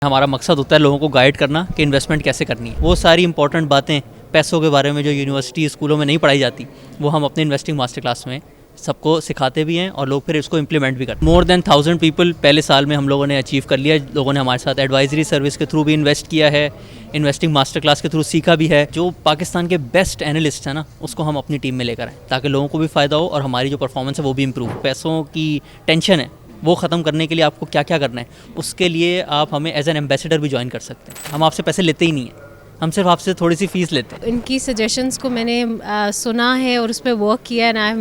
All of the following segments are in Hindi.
हमारा मकसद होता है लोगों को गाइड करना कि इन्वेस्टमेंट कैसे करनी है। वो सारी इंपॉर्टेंट बातें पैसों के बारे में जो यूनिवर्सिटी स्कूलों में नहीं पढ़ाई जाती, वो हम अपने इन्वेस्टिंग मास्टर क्लास में सबको सिखाते भी हैं और लोग फिर इसको इम्प्लीमेंट भी करते हैं। मोर देन 1000 पीपल पहले साल में हम लोगों ने अचीव कर लिया। लोगों ने हमारे साथ एडवाइजरी सर्विस के थ्रू भी इन्वेस्ट किया है, इन्वेस्टिंग मास्टर क्लास के थ्रू सीखा भी है। जो पाकिस्तान के बेस्ट एनालिस्ट है ना, उसको हम अपनी टीम में लेकर आएँ ताकि लोगों को भी फ़ायदा हो और हमारी जो परफॉर्मेंस है वो भी इम्प्रूव हो। पैसों की टेंशन है वो ख़त्म करने के लिए आपको क्या क्या करना है, उसके लिए आप हमें एज एन एम्बेसडर भी ज्वाइन कर सकते हैं। हम आपसे पैसे लेते ही नहीं हैं, हम सिर्फ आपसे थोड़ी सी फ़ीस लेते हैं। इनकी सजेशंस को मैंने सुना है और उस पर वर्क किया and I have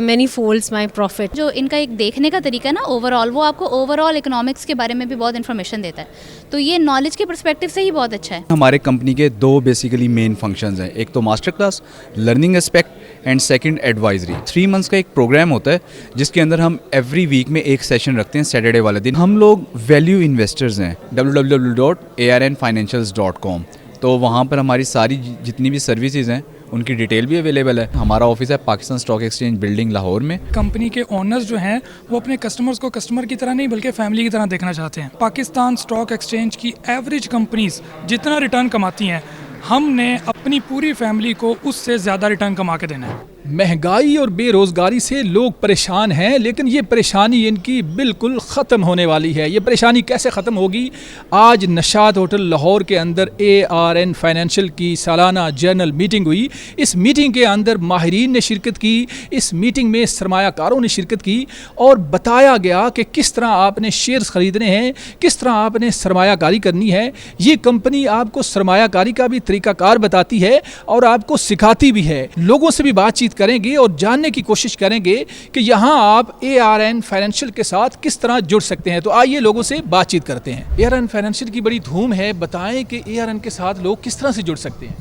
many folds my profit. जो इनका एक देखने का तरीका है ना ओवरऑल, वो आपको ओवरऑल इकोनॉमिक्स के बारे में भी बहुत इन्फॉर्मेशन देता है, तो ये नॉलेज के पर्सपेक्टिव से ही बहुत अच्छा है। हमारे कंपनी के दो बेसिकली मेन फंक्शंस हैं, एक तो master class learning aspect and second advisory. 3 months का एक प्रोग्राम होता है जिसके अंदर हम एवरी वीक में एक सेशन रखते हैं सैटरडे वाले दिन। हम लोग वैल्यू इन्वेस्टर्स हैं www.arnfinancials.com, तो वहाँ पर हमारी सारी जितनी भी सर्विसेज हैं उनकी डिटेल भी अवेलेबल है। हमारा ऑफिस है Pakistan stock exchange building Lahore में। कंपनी के ओनर्स जो हैं वो अपने कस्टमर्स को कस्टमर की तरह नहीं बल्कि फैमिली की तरह देखना चाहते हैं। पाकिस्तान स्टॉक एक्सचेंज की एवरेज कंपनीज जितना रिटर्न कमाती हैं, हमने अपनी पूरी फैमिली को उससे ज़्यादा रिटर्न कमा के देना है। महंगाई और बेरोज़गारी से लोग परेशान हैं, लेकिन ये परेशानी इनकी बिल्कुल ख़त्म होने वाली है। ये परेशानी कैसे ख़त्म होगी? आज नशात होटल लाहौर के अंदर ARN फाइनेंशियल की सालाना जर्नल मीटिंग हुई। इस मीटिंग के अंदर माहिरीन ने शिरकत की, इस मीटिंग में सरमायाकारों ने शिरकत की और बताया गया कि किस तरह आपने शेयर्स ख़रीदने हैं, किस तरह आपने सरमायाकारी करनी है। ये कंपनी आपको सरमायाकारी का भी तरीक़ाकार बताती है और आपको सिखाती भी है। लोगों से भी बातचीत करेंगे और जानने की कोशिश करेंगे कि यहाँ आप ARN फाइनेंशियल के साथ किस तरह जुड़ सकते हैं। तो आइए लोगों से बातचीत करते हैं। ARN फाइनेंशियल की बड़ी धूम है, बताएं कि ARN के साथ लोग किस तरह से जुड़ सकते हैं।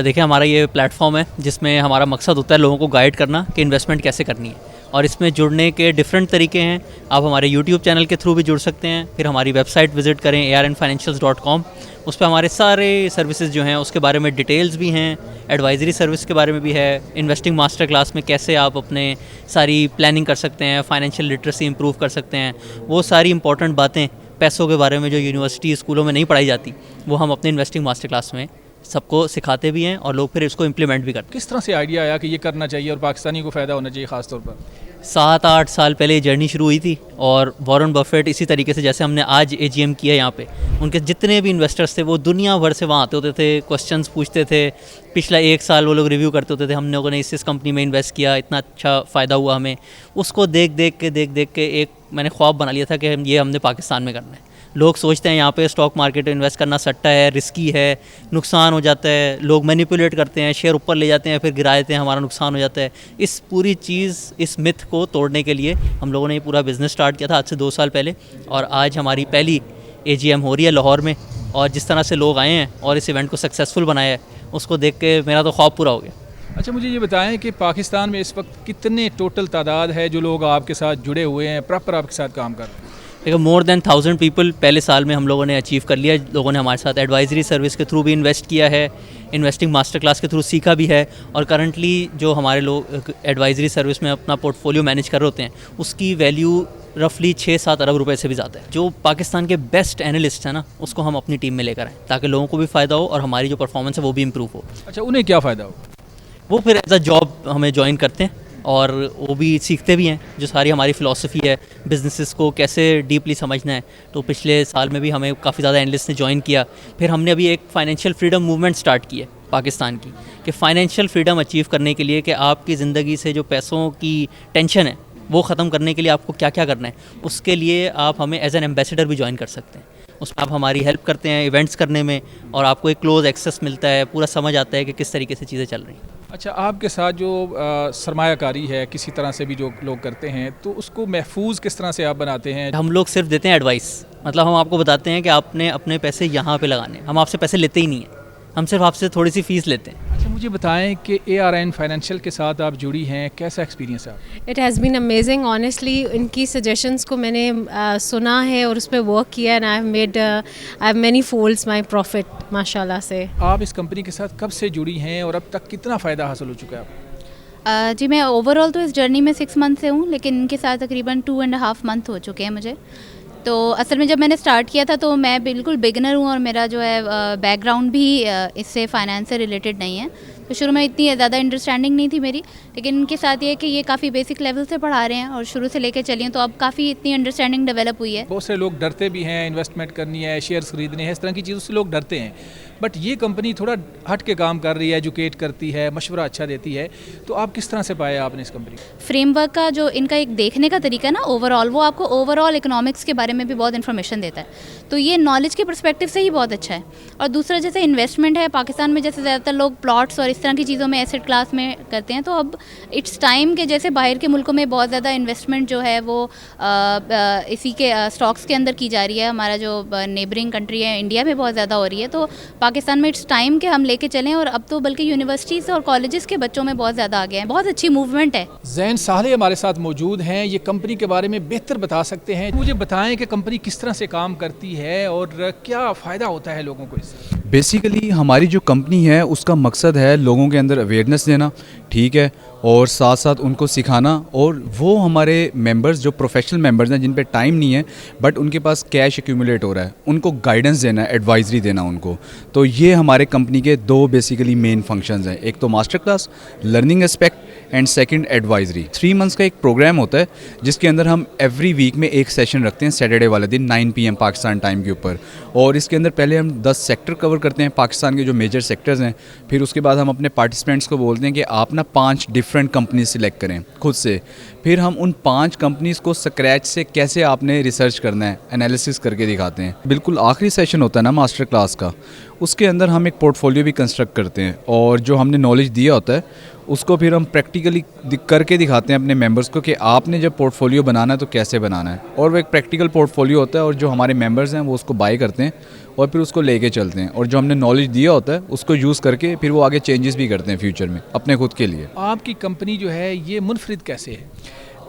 देखिए, हमारा ये प्लेटफॉर्म है जिसमें हमारा मकसद होता है लोगों को गाइड करना कि इन्वेस्टमेंट कैसे करनी है, और इसमें जुड़ने के डिफरेंट तरीके हैं। आप हमारे YouTube चैनल के थ्रू भी जुड़ सकते हैं, फिर हमारी वेबसाइट विज़िट करें arnfinancials.com। उस पर हमारे सारे सर्विसेज जो हैं उसके बारे में डिटेल्स भी हैं, एडवाइजरी सर्विस के बारे में भी है, इन्वेस्टिंग मास्टर क्लास में कैसे आप अपने सारी प्लानिंग कर सकते हैं, फाइनेंशियल लिटरेसी इंप्रूव कर सकते हैं। वो सारी इंपॉर्टेंट बातें पैसों के बारे में जो यूनिवर्सिटी स्कूलों में नहीं पढ़ाई जाती, वो हम अपने इन्वेस्टिंग मास्टर क्लास में सबको सिखाते भी हैं और लोग फिर इसको इम्प्लीमेंट भी करते हैं। किस तरह से आइडिया आया कि ये करना चाहिए और पाकिस्तानी को फ़ायदा होना चाहिए ख़ास तौर पर? 7-8 साल पहले ये जर्नी शुरू हुई थी और वॉरेन बफेट इसी तरीके से, जैसे हमने आज AGM किया यहाँ पे, उनके जितने भी इन्वेस्टर्स थे वो दुनिया भर से वहाँ आते होते थे, क्वेश्चंस पूछते थे। पिछला 1 साल वो लोग रिव्यू करते होते थे, हम लोगों ने इस कंपनी में इन्वेस्ट किया, इतना अच्छा फ़ायदा हुआ हमें। उसको देख देख के एक मैंने ख्वाब बना लिया था कि ये हमने पाकिस्तान में करना है। लोग सोचते हैं यहाँ पे स्टॉक मार्केट में इन्वेस्ट करना सट्टा है, रिस्की है, नुकसान हो जाता है, लोग मैनिपुलेट करते हैं, शेयर ऊपर ले जाते हैं, फिर गिरा देते हैं, हमारा नुकसान हो जाता है। इस पूरी चीज़, इस मिथ को तोड़ने के लिए हम लोगों ने ये पूरा बिज़नेस स्टार्ट किया था आज से 2 साल पहले, और आज हमारी पहली AGM हो रही है लाहौर में। और जिस तरह से लोग आए हैं और इस इवेंट को सक्सेसफुल बनाया है, उसको देख के मेरा तो ख्वाब पूरा हो गया। अच्छा, मुझे ये बताएं कि पाकिस्तान में इस वक्त कितने टोटल तादाद है जो लोग आपके साथ जुड़े हुए हैं, प्रॉपर आपके साथ काम कर रहे हैं? देखिए, मोर देन 1000 पीपल पहले साल में हम लोगों ने अचीव कर लिया। लोगों ने हमारे साथ एडवाइजरी सर्विस के थ्रू भी इन्वेस्ट किया है, इन्वेस्टिंग मास्टर क्लास के थ्रू सीखा भी है, और करंटली जो हमारे लोग एडवाइजरी सर्विस में अपना पोर्टफोलियो मैनेज कर रहे होते हैं उसकी वैल्यू रफली 6-7 अरब रुपए से भी ज़्यादा है। जो पाकिस्तान के बेस्ट एनालिस्ट हैं ना, उसको हम अपनी टीम में लेकर आएँ ताकि लोगों को भी फ़ायदा हो और हमारी जो परफॉर्मेंस है वो भी इम्प्रूव हो। अच्छा, उन्हें क्या फ़ायदा हो? वो फिर एज अ जॉब हमें ज्वाइन करते हैं और वो भी सीखते भी हैं जो सारी हमारी फ़िलासफ़ी है बिज़नेसेस को कैसे डीपली समझना है। तो पिछले साल में भी हमें काफ़ी ज़्यादा एनालिस्ट ने ज्वाइन किया। फिर हमने अभी एक फ़ाइनेंशियल फ्रीडम मूवमेंट स्टार्ट की है पाकिस्तान की, कि फ़ाइनेंशियल फ्रीडम अचीव करने के लिए, कि आपकी ज़िंदगी से जो पैसों की टेंशन है वो ख़त्म करने के लिए आपको क्या क्या करना है, उसके लिए आप हमें एज एन एम्बेसडर भी ज्वाइन कर सकते हैं। उसमें आप हमारी हेल्प करते हैं इवेंट्स करने में, और आपको एक क्लोज एक्सेस मिलता है, पूरा समझ आता है कि किस तरीके से चीज़ें चल रही हैं। अच्छा, आपके साथ जो सरमायाकारी है किसी तरह से भी जो लोग करते हैं, तो उसको महफूज किस तरह से आप बनाते हैं? हम लोग सिर्फ देते हैं एडवाइस, मतलब हम आपको बताते हैं कि आपने अपने पैसे यहाँ पे लगाने, हम आपसे पैसे लेते ही नहीं हैं, हम सिर्फ आपसे थोड़ी सी फ़ीस लेते हैं। अच्छा, मुझे बताएं कि ARN फाइनेंशियल के साथ आप जुड़ी हैं, कैसा एक्सपीरियंस है आपका? It has been amazing honestly. इनकी सजेशंस को मैंने सुना है और उस पर वर्क किया and I have many folds my profit माशाल्लाह से। आप इस कंपनी के साथ कब से जुड़ी हैं और अब तक कितना फ़ायदा हासिल हो चुका है आपको? जी, मैं ओवरऑल तो इस जर्नी में 6 मंथ से हूँ, लेकिन इनके साथ तकरीबन 2.5 मंथ हो चुके हैं मुझे। तो असल में जब मैंने स्टार्ट किया था तो मैं बिल्कुल बिगिनर हूँ और मेरा जो है बैकग्राउंड भी इससे फाइनेंस से रिलेटेड नहीं है, तो शुरू में इतनी ज़्यादा अंडरस्टैंडिंग नहीं थी मेरी, लेकिन इनके साथ ये है कि ये काफ़ी बेसिक लेवल से पढ़ा रहे हैं और शुरू से लेके चलिए तो अब काफ़ी इतनी अंडरस्टैंडिंग डेवलप हुई है। बहुत से लोग डरते भी हैं, इन्वेस्टमेंट करनी है, शेयर्स खरीदने हैं, इस तरह की चीज़ों से लोग डरते हैं, बट ये कंपनी थोड़ा हट के काम कर रही है, एजुकेट करती है, मशवरा अच्छा देती है, तो आप किस तरह से पाए आपने इस कंपनी को? फ्रेमवर्क का जो इनका एक देखने का तरीका है ना ओवरऑल, वो आपको ओवरऑल इकोनॉमिक्स के बारे में भी बहुत इन्फॉर्मेशन देता है, तो ये नॉलेज के पर्सपेक्टिव से ही बहुत अच्छा है। और दूसरा जैसे इन्वेस्टमेंट है, पाकिस्तान में जैसे ज़्यादातर लोग प्लॉट्स और इस तरह की चीज़ों में एसेट क्लास में करते हैं, तो अब इट्स टाइम के जैसे बाहर के मुल्कों में बहुत ज़्यादा इन्वेस्टमेंट जो है वो इसी के स्टॉक्स के अंदर की जा रही है, हमारा जो नेबरिंग कंट्री है इंडिया में बहुत ज़्यादा हो रही है, तो पाकिस्तान में इट्स टाइम के हम लेके चलें, और अब तो बल्कि यूनिवर्सिटीज़ और कॉलेजेस के बच्चों में बहुत ज़्यादा आ गए हैं, बहुत अच्छी मूवमेंट है। जैन साले हमारे साथ मौजूद हैं, ये कंपनी के बारे में बेहतर बता सकते हैं। मुझे बताएं कि कंपनी किस तरह से काम करती है और क्या फ़ायदा होता है लोगों को इससे। बेसिकली हमारी जो कंपनी है उसका मकसद है लोगों के अंदर अवेयरनेस देना, ठीक है, और साथ साथ उनको सिखाना, और वो हमारे मेंबर्स जो प्रोफेशनल मेंबर्स हैं जिन पे टाइम नहीं है बट उनके पास कैश एक्यूमुलेट हो रहा है, उनको गाइडेंस देना, एडवाइजरी देना उनको। तो ये हमारे कंपनी के दो बेसिकली मेन फंक्शंस हैं, एक तो master class learning aspect and second advisory. 3 months का एक प्रोग्राम होता है जिसके अंदर हम एवरी वीक में एक सेशन रखते हैं सैटरडे वाले दिन 9 PM पाकिस्तान टाइम के ऊपर, और इसके अंदर पहले हम 10 सेक्टर कवर करते हैं पाकिस्तान के जो मेजर सेक्टर्स हैं, फिर उसके बाद हम अपने पार्टिसिपेंट्स को बोलते हैं कि आप ना 5 डिफरेंट कंपनी सिलेक्ट करें खुद से, फिर हम उन 5 कंपनीज़ को स्क्रैच से कैसे आपने रिसर्च करना है एनालिसिस करके दिखाते हैं। बिल्कुल आखिरी सेशन होता है ना मास्टर क्लास का, उसके अंदर हम एक पोर्टफोलियो भी कंस्ट्रक्ट करते हैं, और जो हमने नॉलेज दिया होता है उसको फिर हम प्रैक्टिकली करके दिखाते हैं अपने मेंबर्स को कि आपने जब पोर्टफोलियो बनाना है तो कैसे बनाना है, और वो एक प्रैक्टिकल पोर्टफोलियो होता है, और जो हमारे मेंबर्स हैं वो उसको बाय करते हैं और फिर उसको लेके चलते हैं, और जो हमने नॉलेज दिया होता है उसको यूज़ करके फिर वो आगे चेंजेस भी करते हैं फ्यूचर में अपने खुद के लिए। आपकी कंपनी जो है ये मुनफरिद कैसे है?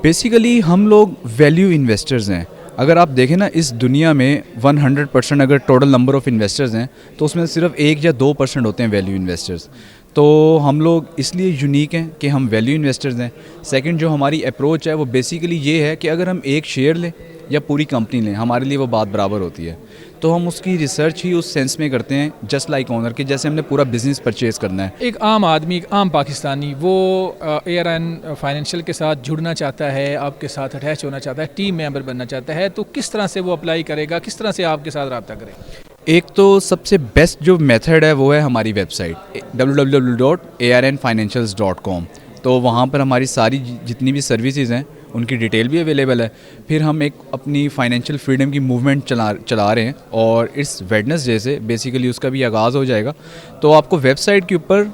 बेसिकली हम लोग वैल्यू इन्वेस्टर्स हैं। अगर आप देखें ना इस दुनिया में 100% अगर टोटल नंबर ऑफ़ इन्वेस्टर्स हैं तो उसमें सिर्फ 1 या 2% होते हैं वैल्यू इन्वेस्टर्स। तो हम लोग इसलिए यूनिक हैं कि हम वैल्यू इन्वेस्टर्स हैं। सेकंड जो हमारी अप्रोच है वो बेसिकली ये है कि अगर हम एक शेयर लें या पूरी कंपनी लें, हमारे लिए वो बात बराबर होती है, तो हम उसकी रिसर्च ही उस सेंस में करते हैं जस्ट लाइक ओनर के, जैसे हमने पूरा बिजनेस परचेज़ करना है। एक आम आदमी, एक आम पाकिस्तानी वो ARN फाइनेंशियल के साथ जुड़ना चाहता है, आपके साथ अटैच होना चाहता है, टीम मेंबर बनना चाहता है, तो किस तरह से वो अप्लाई करेगा, किस तरह से आपके साथ रब्ता करेगा? एक तो सबसे बेस्ट जो मेथड है वो है हमारी वेबसाइट www.arnfinancials.com। तो वहाँ पर हमारी सारी जितनी भी सर्विसेज हैं उनकी डिटेल भी अवेलेबल है। फिर हम एक अपनी फाइनेंशियल फ्रीडम की मूवमेंट चला रहे हैं, और इस वेडनेसडे से बेसिकली उसका भी आगाज़ हो जाएगा। तो आपको वेबसाइट के ऊपर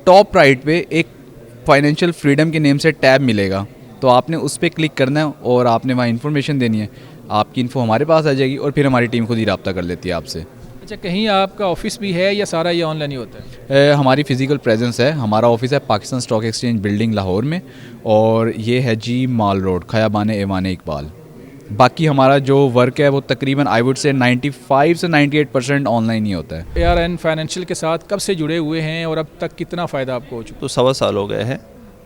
टॉप राइट पे एक फाइनेंशियल फ्रीडम के नेम से टैब मिलेगा, तो आपने उस पर क्लिक करना है और आपने वहाँ इन्फॉर्मेशन देनी है, आपकी इन्फो हमारे पास आ जाएगी और फिर हमारी टीम खुद ही रब्ता कर लेती है आपसे। अच्छा, कहीं आपका ऑफिस भी है या सारा ये ऑनलाइन ही होता है? हमारी फ़िज़िकल प्रेजेंस है। हमारा ऑफिस है Pakistan stock exchange building Lahore में, और ये है जी माल रोड, खयाबान एवान इकबाल। बाकी हमारा जो वर्क है वो तकरीबन आई वुड से 95 से 98% ऑनलाइन ही होता है। ARN फाइनेंशियल के साथ कब से जुड़े हुए हैं और अब तक कितना फ़ायदा आपको हो चुका? तो 1.25 साल हो गए हैं।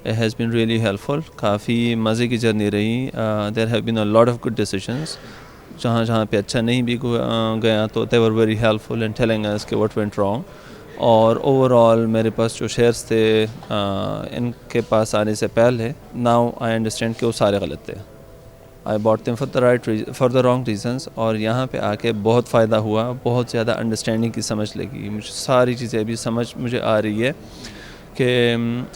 It has been really helpful, काफ़ी मज़े की जर्नी रही। There have been a lot of good decisions। जहाँ पे अच्छा नहीं भी गया तो they were very helpful in telling us कि what went wrong। और ओवरऑल मेरे पास जो शेयर्स थे इनके पास आने से पहले, now I understand कि वो सारे गलत थे। I bought them for the wrong reasons, और यहाँ पे आके बहुत फ़ायदा हुआ, बहुत ज़्यादा अंडरस्टैंडिंग की समझ लगी मुझे, सारी चीज़ें अभी समझ मुझे आ रही है कि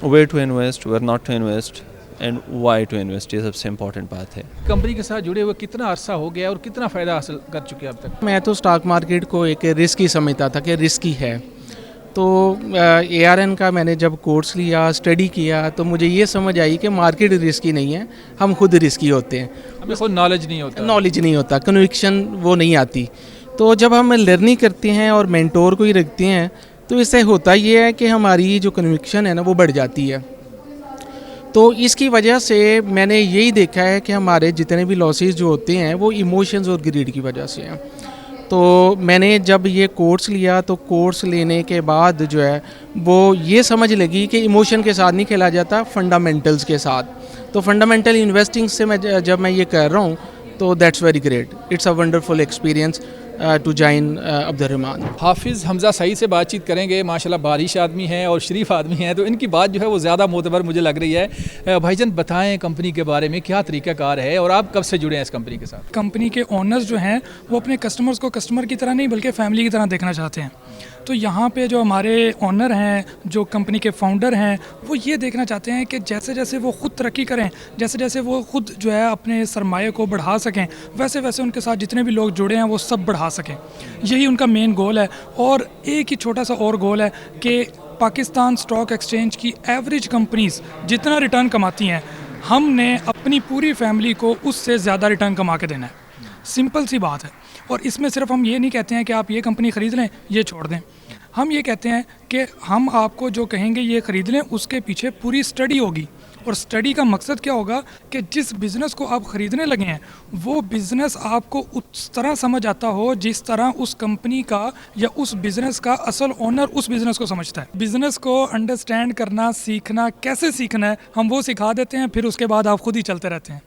where to invest, where not to invest and why to invest, ये सबसे इम्पॉर्टेंट बात है। कंपनी के साथ जुड़े हुए कितना अरसा हो गया और कितना फ़ायदा हासिल कर चुके हैं अब तक? मैं तो स्टॉक मार्केट को एक रिस्क ही समझता था कि रिस्की है, तो ARN का मैंने जब कोर्स लिया, स्टडी किया, तो मुझे ये समझ आई कि मार्केट रिस्की नहीं है, हम खुद रिस्की होते हैं। हमें कोई नॉलेज नहीं होता, कन्विक्शन वो नहीं आती। तो जब हम लर्निंग करते हैं और मेंटोर को ही रखते हैं तो इससे होता ये है कि हमारी जो कन्विक्शन है ना वो बढ़ जाती है। तो इसकी वजह से मैंने यही देखा है कि हमारे जितने भी लॉसेस जो होते हैं वो इमोशंस और ग्रीड की वजह से हैं। तो मैंने जब ये कोर्स लिया तो कोर्स लेने के बाद जो है वो ये समझ लगी कि इमोशन के साथ नहीं खेला जाता, फंडामेंटल्स के साथ। तो फंडामेंटल इन्वेस्टिंग से जब मैं ये कर रहा हूँ तो that's very great, it's a wonderful experience to join Abdurrahman. Hafiz Hamza Saeed से बातचीत करेंगे। माशाल्लाह बारिश आदमी हैं और शरीफ आदमी हैं, तो इनकी बात जो है वो ज़्यादा मोतबर मुझे लग रही है। भाईजान बताएं कंपनी के बारे में, क्या तरीक़ाकार है और आप कब से जुड़े हैं इस कंपनी के साथ? कंपनी के ओनर्स जो हैं वो अपने कस्टमर्स को कस्टमर की तरह नहीं बल्कि फैमिली की तरह देखना चाहते हैं। तो यहाँ पे जो हमारे ओनर हैं, जो कंपनी के फाउंडर हैं, वो ये देखना चाहते हैं कि जैसे जैसे वो ख़ुद तरक्की करें, जैसे जैसे वो ख़ुद जो है अपने सरमाए को बढ़ा सकें, वैसे वैसे उनके साथ जितने भी लोग जुड़े हैं वो सब बढ़ा सकें। यही उनका मेन गोल है। और एक ही छोटा सा और गोल है कि पाकिस्तान स्टॉक एक्सचेंज की एवरेज कंपनीज़ जितना रिटर्न कमाती हैं, हमने अपनी पूरी फैमिली को उससे ज़्यादा रिटर्न कमा के देना है। सिंपल सी बात है। और इसमें सिर्फ हम ये नहीं कहते हैं कि आप ये कंपनी ख़रीद लें, ये छोड़ दें। हम ये कहते हैं कि हम आपको जो कहेंगे ये ख़रीद लें, उसके पीछे पूरी स्टडी होगी। और स्टडी का मकसद क्या होगा कि जिस बिज़नेस को आप ख़रीदने लगे हैं वो बिज़नेस आपको उस तरह समझ आता हो जिस तरह उस कंपनी का या उस बिज़नेस का असल ओनर उस बिज़नेस को समझता है। बिज़नेस को अंडरस्टैंड करना, सीखना, कैसे सीखना है, हम वो सिखा देते हैं, फिर उसके बाद आप खुद ही चलते रहते हैं।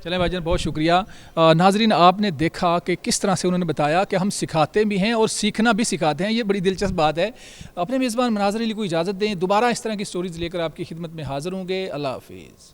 चलें भाईजान, बहुत शुक्रिया। नाजरीन, आपने देखा कि किस तरह से उन्होंने बताया कि हम सिखाते भी हैं और सीखना भी सिखाते हैं। ये बड़ी दिलचस्प बात है। अपने मेज़बान मनाज़र अली को इजाज़त दें, दोबारा इस तरह की स्टोरीज़ लेकर आपकी खिदमत में हाज़िर होंगे। अल्लाह हाफ़िज़।